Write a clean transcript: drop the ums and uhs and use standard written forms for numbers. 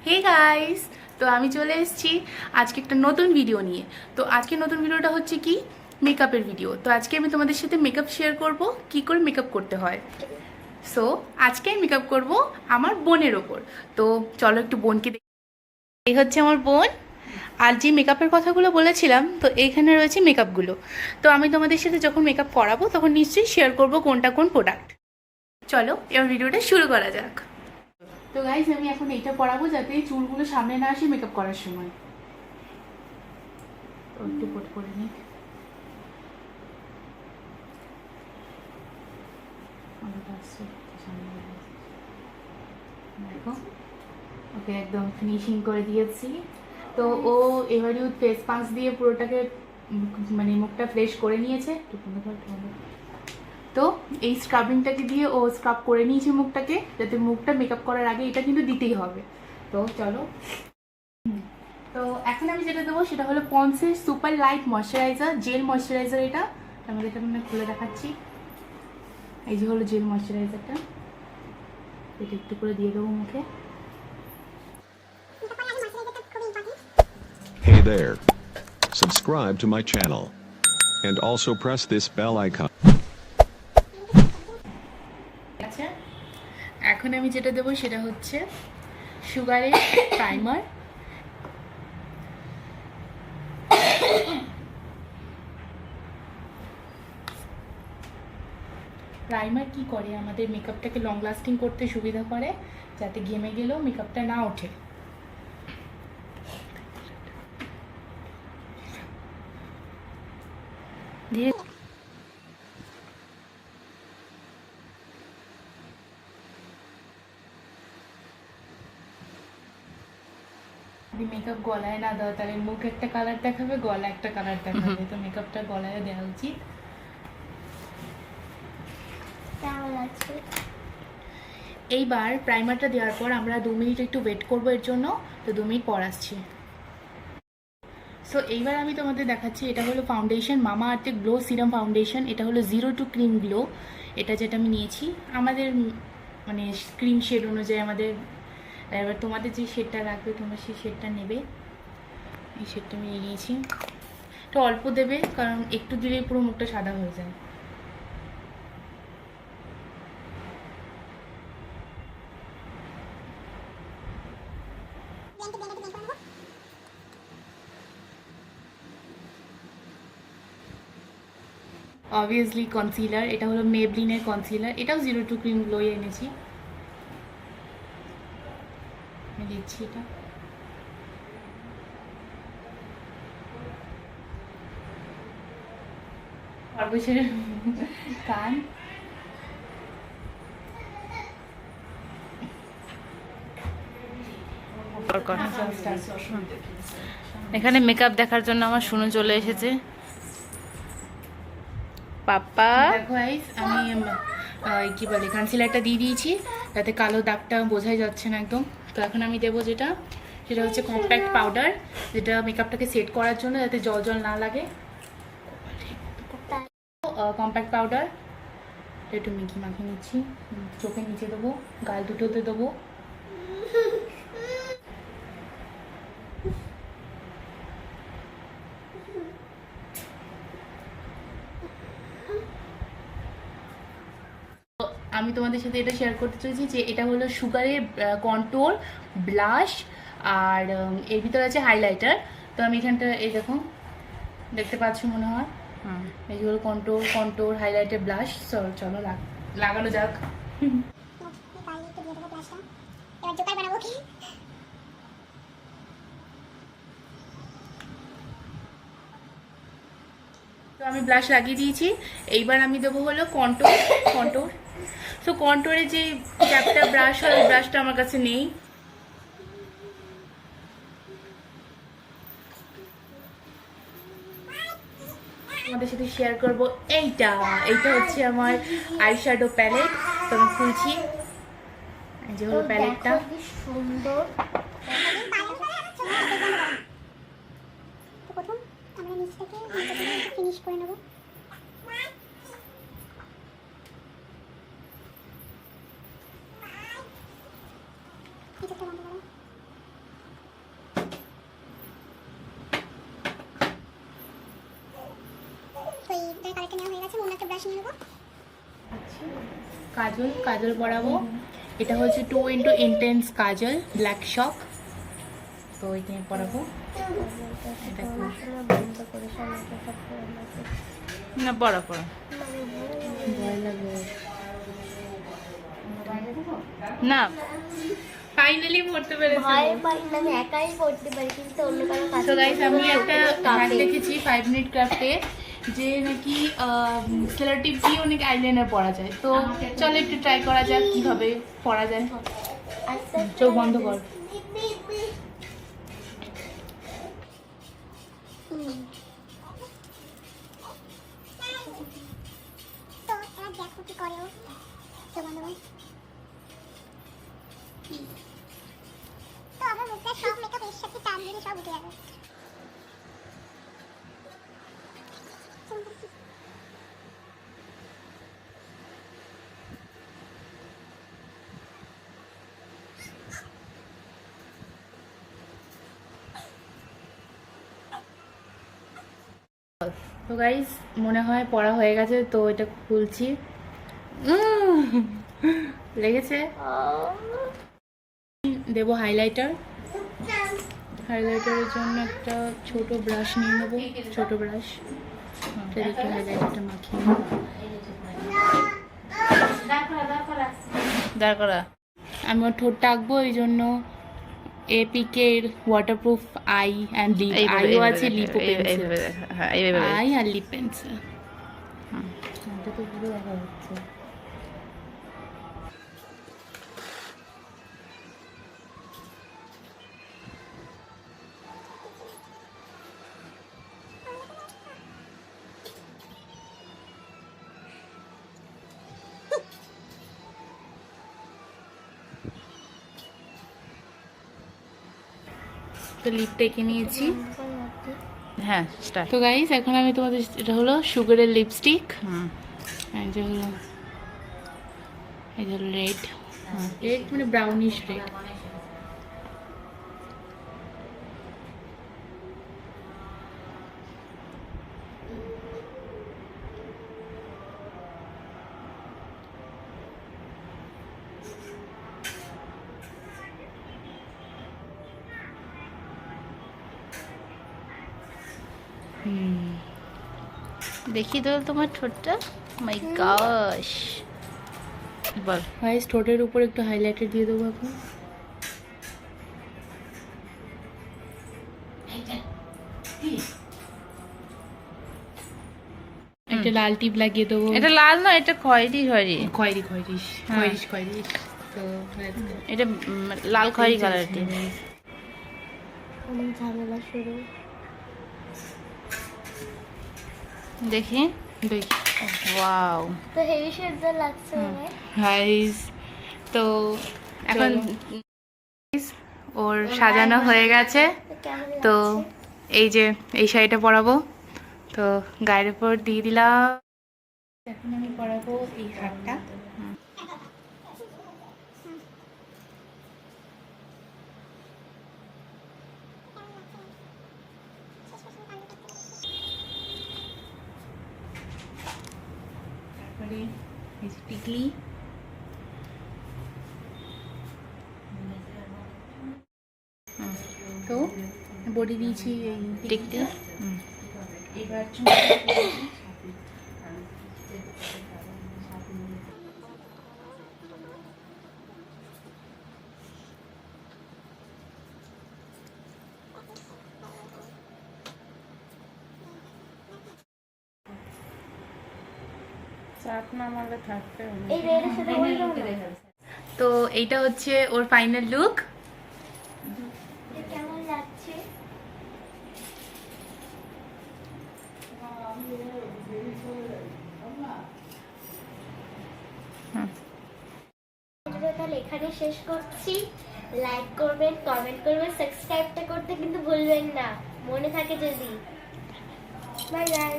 Hey guys, তো আমি চলে এসেছি আজকে একটা নতুন ভিডিও নিয়ে। তো আজকে নতুন ভিডিওটা হচ্ছে কি, মেকআপের ভিডিও। তো আজকে আমি তোমাদের সাথে মেকআপ শেয়ার করব, কি করে মেকআপ করতে হয়। সো আজকে আমি মেকআপ করব আমার বোনের ওপর। তো চলো একটু বোনকে দেখি। এই হচ্ছে আমার বোন। আর যে মেকআপের কথাগুলো বলেছিলাম, তো এইখানে রয়েছে মেকআপগুলো। তো আমি তোমাদের সাথে যখন মেকআপ করাবো তখন নিশ্চয়ই শেয়ার করব কোনটা কোন প্রোডাক্ট। চলো এবার ভিডিওটা শুরু করা যাক। তো গাইস, আমি এখন এইটা পরাবো যাতে চুলগুলো সামনে না আসে মেকআপ করার সময়। তো একটু পোট করে নিই। দেখো, ওকে একদম ফিনিশিং করে দিয়েছি। তো ও এবারে ফেস মাস্ক দিয়ে পুরোটাকে মানে মুখটা ফ্রেশ করে নিয়েছে। তো এই স্ক্রাবিংটাকে দিয়ে ও স্ক্রাব করে নিয়েছে মুখটাকে, যাতে মুখটা মেকআপ করার আগে এটা কিন্তু দিতেই হবে। তো চলো, তো এখন আমি যেটা দেবো সেটা হলো পন্সের super light moisturiser, gel moisturiser. এটা আমি এটা খুলে দেখাচ্ছি। এই যে হলো জেল ময়শ্চারাইজারটা, এটা একটু করে দিয়ে দেবো মুখে। Hey there. Subscribe to my channel. And also press this bell icon. আচ্ছা, এখন আমি যেটা দেবো সেটা হচ্ছে সুগারের প্রাইমার। প্রাইমার কি করে, আমাদের মেকআপটাকে লং লাস্টিং করতে সুবিধা করে, যাতে ঘেমে গেলেও মেকআপটা না ওঠে। ধীরে যদি মেকআপ গলায় না দাও তাহলে মুখ একটা কালার দেখাবে, গলা একটা কালার দেখাবে। তো মেকআপটা গলায় দেওয়া উচিত। এইবার প্রাইমারটা দেওয়ার পর আমরা 2 মিনিট একটু ওয়েট করবো এর জন্য। তো 2 মিনিট পর আসছি। সো এইবার আমি তোমাদের দেখাচ্ছি, এটা হলো ফাউন্ডেশন, মামা আর্থের গ্লো সিরাম ফাউন্ডেশন। এটা হলো 0 টু ক্রিম গ্লো। এটা যেটা আমি নিয়েছি আমাদের মানে ক্রিম শেড অনুযায়ী আমাদের। এবার তোমাদের যে শেডটা রাখবে তোমরা সেই শেডটা নেবে। এই শেডটা আমি নিয়েছি। এটা অল্প দেবে, কারণ একটু দিলেই পুরো মুখটা সাদা হয়ে যায়। অবভিয়াসলি কনসিলার, এটা হলো মেবলিনের কনসিলার। এটাও 0 টু ক্রিম গ্লোই এনেছি। আমি দিচ্ছি এটা। খরগোশের কান। এখানে মেকআপ দেখার জন্য আমার শুনু চলে এসেছে। পাপা দেখো গাইস, আমি কি বলে কনসিলারটা দিয়ে দিয়েছি, যাতে কালো দাগটা বোঝাই যাচ্ছে না একদম। তো এখন আমি দেবো যেটা, সেটা হচ্ছে কম্প্যাক্ট পাউডার, যেটা মেকআপটাকে সেট করার জন্য, যাতে জল জল না লাগে। কম্প্যাক্ট পাউডার একটু মেখে মাখিয়ে নিচ্ছি। চোখের নিচে দেবো, গাল দুটোতে দেবো। আমি তোমাদের সাথে এটা শেয়ার করতে চাইছি যে এটা হলো সুগারের কন্ট্রোল ব্লাশ, আর এর ভিতরে আছে হাইলাইটার। তো আমি এখানটা এই দেখো, দেখতে পাচ্ছ মনে হয়, এই হলো কন্ট্রোল হাইলাইটার ব্লাশ। চলো লাগানো যাক। তো আমি ব্লাশ লাগিয়ে দিয়েছি। এইবার আমি দেবো হলো কন্ট্রোর। সো কন্ট্রোরে যে চ্যাপ্টার ব্রাশ হয়, ওই ব্রাশটা আমার কাছে নেই। তোমাদের সাথে শেয়ার করবো এইটা হচ্ছে আমার আইশ্যাডো প্যালেট। তো আমি খুলছি, এই যে হলো প্যালেটটা। সুন্দর। প্রথম আমরা নিচটাকে ফিনিশ করে নেব। এটা বন্ধ করো। কাজের কালেক্টর নেওয়া হয়ে গেছে, অন্য একটা ব্রাশ নিয়ে নেবো। কাজল কাজল পরাবো। এটা হচ্ছে 2 ইন্টেন্স কাজল ব্ল্যাক শক। তো এখানে পরাবো। এটা বন্ধ করে সামনে সব না পড়া পড়া ভয় লাগে। না ফাইনালি পড়তে পেরেছি। ভয় পাই না, আমি একাই করতে পারি, কিন্তু অন্য কারো কাছে তো গাইস আমি একটা হ্যাক দেখেছি 5 মিনিট ক্রাফটে, যে নাকি সেলোটিপ দিয়ে অনেক আইলাইনার পরা যায়। তো চলো একটু ট্রাই করা যাক কিভাবে পরা যায়। চোখ বন্ধ কর। তো এবার দেখো কি করে ও। তো বন্ধুগণ, তো আমার মুখটা সব মেকআপ এর সাথে টান দিলে সব উঠে যাবে। তো গাইস মনে হয় পড়া হয়ে গেছে, তো এটা খুলছি। লেগেছে। দেবো হাইলাইটার। হাইলাইটারের জন্য একটা ছোট ব্রাশ নিয়ে নেবো, ছোট ব্রাশ। এটা দেখে হাইলাইটারটা মাখিয়ে নেবো। দাঁড় করা আমি ওর ঠোঁটটা আঁকবো, এই জন্য এপিকের ওয়াটারপ্রুফ আই অ্যান্ড লিপ। আইও আছে, লিপও পেন্সিল। হ্যাঁ এইভাবে আই আর লিপ পেন্সিল। এটা তো পুরো দেখা যাচ্ছে। তো লিপটা এঁকে নিয়েছি। হ্যাঁ স্টার্ট তো গাইস এখন আমি তোমাদের, এটা হলো সুগারের লিপস্টিক। এটা হলো রেড। রেড মানে ব্রাউনিশ রেড। দেখি তো তোমার ঠোঁটটা মাই গশ বল গাইস ঠোঁটের উপর একটু হাইলাইটার দিয়ে দেবো এখন। একটা লাল টিপ লাগিয়ে দেবো। এটা লাল না, এটা খয়েরি খয়েরি খয়েরি খয়েরিশ হ্যাঁ। খয়েরিশ খয়েরিশ। তো এটা লাল খয়েরি কালার অনেক ঝামেলা শুরু। দেখি দেখি ওয়াও তো হেভি সুন্দর লাগছে আমার। গাইস তো এখন চলো। ওর সাজানো হয়ে গেছে। তো কেমন তো লাগছে? এই যে এই শাড়িটা পরাবো, তো গায়ের উপর দিয়ে দিলাম। এখন আমি পরাবো এই হারটা। তারপরে এই যে টিকলি। তো বডি দিয়েছি এই টিকটি এবার এই রেডের সাথে ওই রঙ না। তো এইটা হচ্ছে ওর ফাইনাল লুক। এটা কেমন লাগছে? ভিডিওটা তাহলে এখানে শেষ করছি। লাইক করবেন, কমেন্ট করবেন, সাবস্ক্রাইবটা করতে কিন্তু ভুলবেন না, মনে থাকে যদি। Bye bye.